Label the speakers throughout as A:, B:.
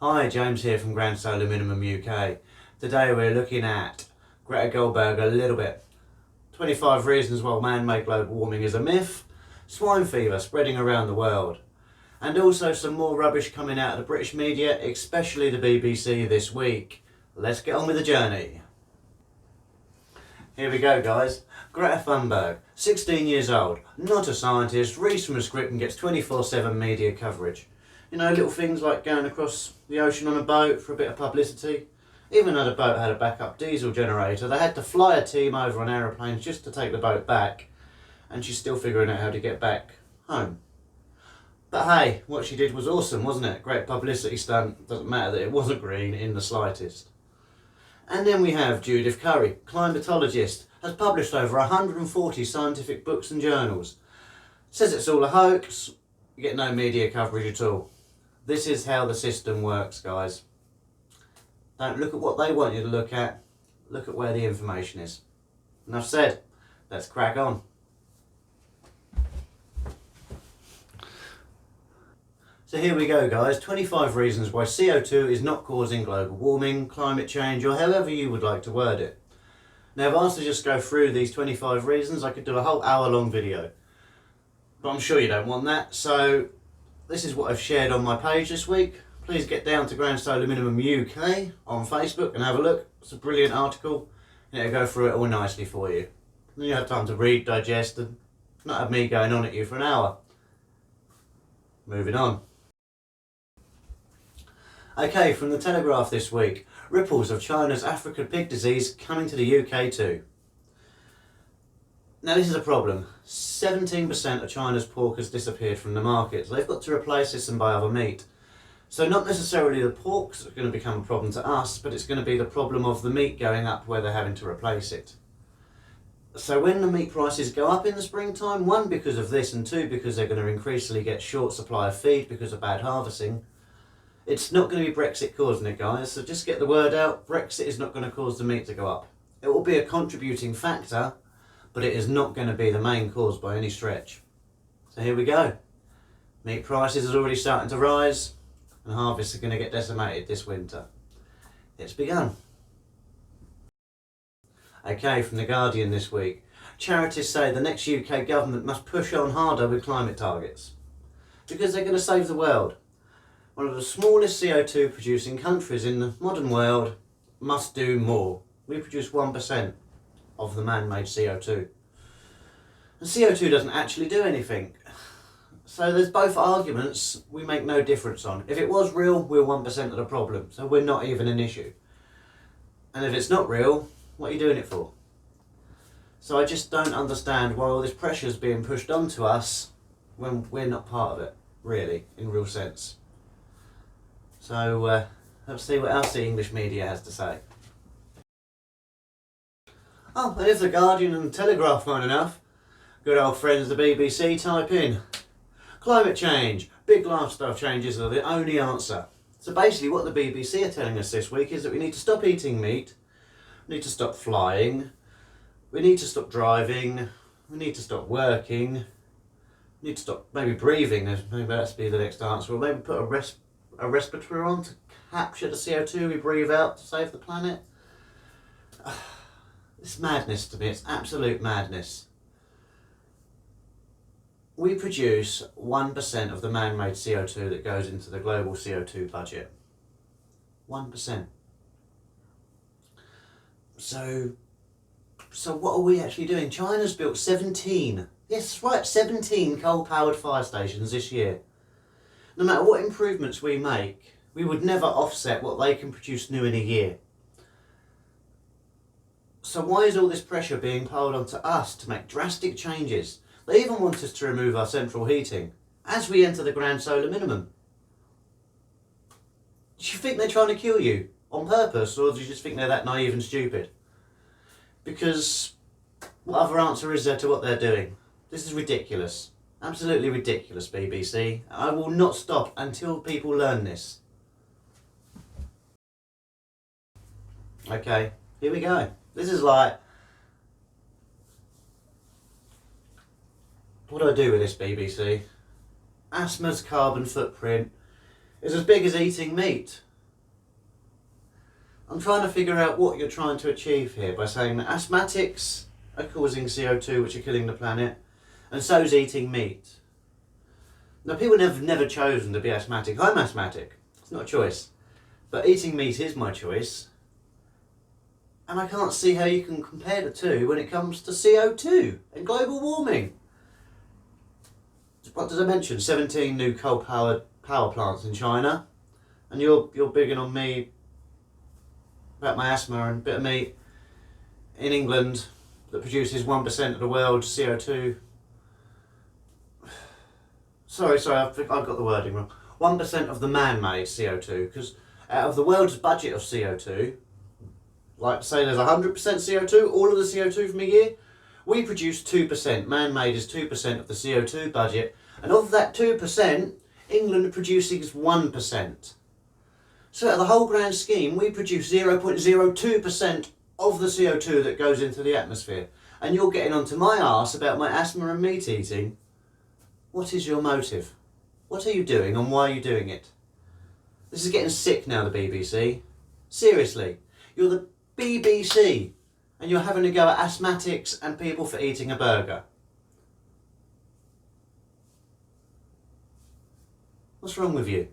A: Hi, James here from Grand Solar Minimum UK. Today we're looking at Greta Thunberg a little bit. 25 reasons why man-made global warming is a myth, swine fever spreading around the world, and also some more rubbish coming out of the British media, especially the BBC this week. Let's get on with the journey. Here we go, guys. Greta Thunberg, 16 years old, not a scientist, reads from a script and gets 24/7 media coverage. You know, little things like going across the ocean on a boat for a bit of publicity. Even though the boat had a backup diesel generator, they had to fly a team over on aeroplanes just to take the boat back, and she's still figuring out how to get back home. But hey, what she did was awesome, wasn't it? Great publicity stunt. Doesn't matter that it wasn't green in the slightest. And then we have Judith Curry, climatologist, has published over 140 scientific books and journals. Says it's all a hoax, you get no media coverage at all. This is how the system works, guys. Don't look at what they want you to look at where the information is. Enough said, let's crack on. So here we go, guys, 25 reasons why CO2 is not causing global warming, climate change, or however you would like to word it. Now, if I was to just go through these 25 reasons, I could do a whole hour-long video. But I'm sure you don't want that, so this is what I've shared on my page this week. Please get down to Grand Solar Minimum UK on Facebook and have a look. It's a brilliant article, and it'll go through it all nicely for you. Then you have time to read, digest, and not have me going on at you for an hour. Moving on. Okay, from the Telegraph this week, ripples of China's African pig disease coming to the UK too. Now this is a problem. 17% of China's pork has disappeared from the market, so they've got to replace this and buy other meat. So not necessarily the pork's going to become a problem to us, but it's going to be the problem of the meat going up where they're having to replace it. So when the meat prices go up in the springtime, one, because of this, and two, because they're going to increasingly get short supply of feed because of bad harvesting, it's not going to be Brexit causing it, guys, so just get the word out. Brexit is not going to cause the meat to go up. It will be a contributing factor, but it is not going to be the main cause by any stretch. So here we go. Meat prices are already starting to rise, and harvests are going to get decimated this winter. It's begun. Okay, from The Guardian this week. Charities say the next UK government must push on harder with climate targets, because they're going to save the world. One of the smallest CO2 producing countries in the modern world must do more. We produce 1% of the man-made CO2. And CO2 doesn't actually do anything. So there's both arguments we make no difference on. If it was real, we're 1% of the problem, so we're not even an issue. And if it's not real, what are you doing it for? So I just don't understand why all this pressure is being pushed onto us when we're not part of it, really, in real sense. So let's see what else the English media has to say. Oh, and if the Guardian and the Telegraph aren't enough, good old friends the BBC type in climate change, big lifestyle changes are the only answer. So basically what the BBC are telling us this week is that we need to stop eating meat, we need to stop flying, we need to stop driving, we need to stop working, we need to stop maybe breathing, maybe that's be the next answer, or maybe put a respirator on to capture the CO2 we breathe out to save the planet. It's madness to me, it's absolute madness. We produce 1% of the man-made CO2 that goes into the global CO2 budget. 1%. So what are we actually doing? China's built 17, yes right, 17 coal-powered fire stations this year. No matter what improvements we make, we would never offset what they can produce new in a year. So why is all this pressure being piled onto us to make drastic changes? They even want us to remove our central heating as we enter the Grand Solar Minimum. Do you think they're trying to kill you on purpose, or do you just think they're that naive and stupid? Because what other answer is there to what they're doing? This is ridiculous. Absolutely ridiculous, BBC. I will not stop until people learn this. Okay, here we go. This is like, what do I do with this, BBC? Asthma's carbon footprint is as big as eating meat. I'm trying to figure out what you're trying to achieve here by saying that asthmatics are causing CO2, which are killing the planet, and so's eating meat. Now, people have never chosen to be asthmatic. I'm asthmatic. It's not a choice. But eating meat is my choice. And I can't see how you can compare the two when it comes to CO2 and global warming. What did I mention? 17 new coal-powered power plants in China. And you're bigging on me about my asthma and a bit of meat in England that produces 1% of the world's CO2. Sorry, I've got the wording wrong. 1% of the man-made CO2, because out of the world's budget of CO2, like say there's 100% CO2, all of the CO2 from a year, we produce 2%. Man-made is 2% of the CO2 budget, and of that 2%, England produces 1%. So out of the whole grand scheme, we produce 0.02% of the CO2 that goes into the atmosphere. And you're getting onto my arse about my asthma and meat eating. What is your motive? What are you doing and why are you doing it? This is getting sick now, the BBC. Seriously, you're the BBC and you're having to go at asthmatics and people for eating a burger. What's wrong with you?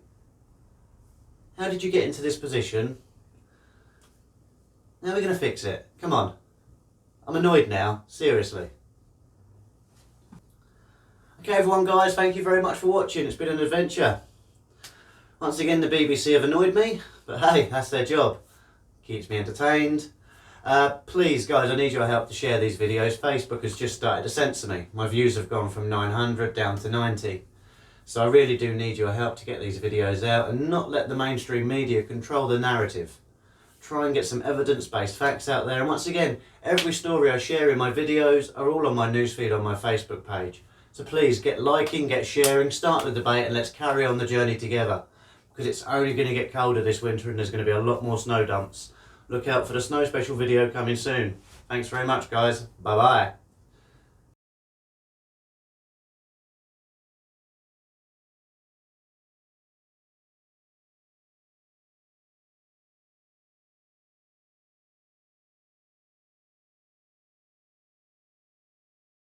A: How did you get into this position? Now we're going to fix it. Come on. I'm annoyed now, seriously. Okay everyone guys, thank you very much for watching. It's been an adventure. Once again the BBC have annoyed me, but hey, that's their job. Keeps me entertained. Please guys, I need your help to share these videos. Facebook has just started to censor me. My views have gone from 900 down to 90. So I really do need your help to get these videos out and not let the mainstream media control the narrative. Try and get some evidence-based facts out there. And once again, every story I share in my videos are all on my newsfeed on my Facebook page. So please get liking, get sharing, start the debate and let's carry on the journey together. Because it's only going to get colder this winter and there's going to be a lot more snow dumps. Look out for the snow special video coming soon. Thanks very much guys. Bye bye.